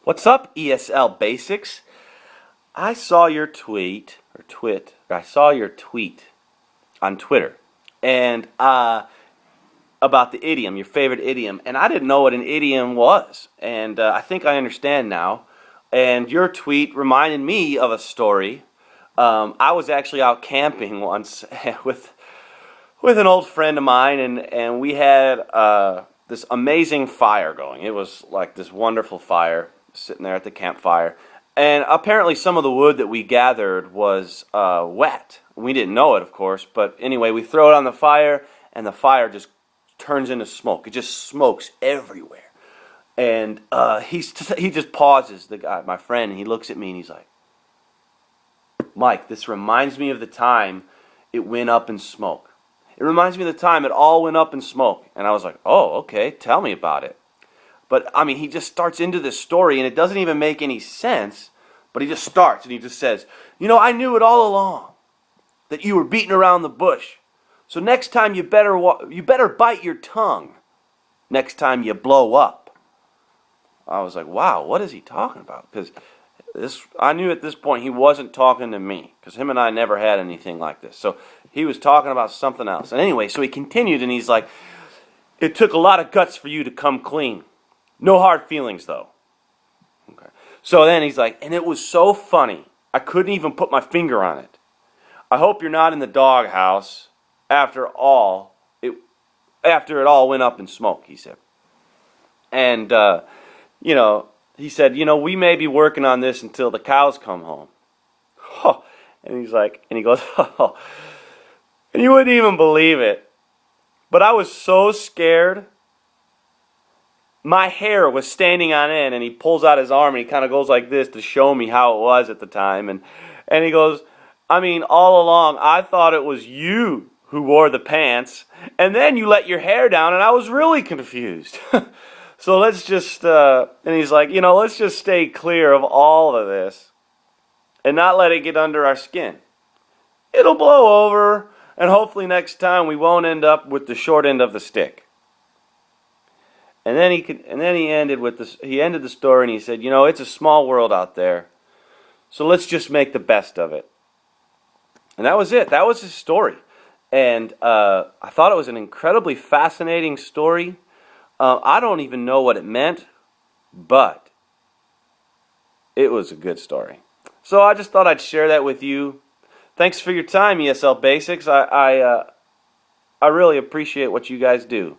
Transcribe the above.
What's up, ESL Basics? I saw your I saw your tweet on Twitter, and about the idiom, your favorite idiom, and I didn't know what an idiom was, and I think I understand now. And your tweet reminded me of a story. I was actually out camping once with an old friend of mine, and we had this amazing fire going. It was like this wonderful fire sitting there at the campfire. And apparently some of the wood that we gathered was wet. We didn't know it, of course, but anyway, we throw it on the fire, and the fire just turns into smoke. It just smokes everywhere. And he just pauses, the guy, my friend, and he looks at me and he's like, "Mike, this reminds me of the time it went up in smoke. It reminds me of the time it all went up in smoke." And I was like, "Oh, okay, tell me about it." But, I mean, he just starts into this story, and it doesn't even make any sense, but he just starts, and he just says, "I knew it all along, that you were beating around the bush. So next time you better bite your tongue next time you blow up." I was like, wow, what is he talking about? Because I knew at this point he wasn't talking to me, because him and I never had anything like this. So he was talking about something else. And anyway, so he continued, and he's like, "It took a lot of guts for you to come clean. No hard feelings, though." Okay. So then he's like, "And it was so funny, I couldn't even put my finger on it. I hope you're not in the doghouse after it all went up in smoke," he said. And, he said, "We may be working on this until the cows come home." Oh, and he's like, and he goes, "Oh," and you wouldn't even believe it, but I was so scared. My hair was standing on end, and he pulls out his arm, and he kind of goes like this to show me how it was at the time. And he goes, "I mean, all along, I thought it was you who wore the pants, and then you let your hair down, and I was really confused." So let's just, and he's like, "Let's just stay clear of all of this and not let it get under our skin. It'll blow over, and hopefully next time we won't end up with the short end of the stick." And then he ended with this. He ended the story and he said, "It's a small world out there, so let's just make the best of it." And that was it. That was his story. And I thought it was an incredibly fascinating story. I don't even know what it meant, but it was a good story. So I just thought I'd share that with you. Thanks for your time, ESL Basics. I really appreciate what you guys do.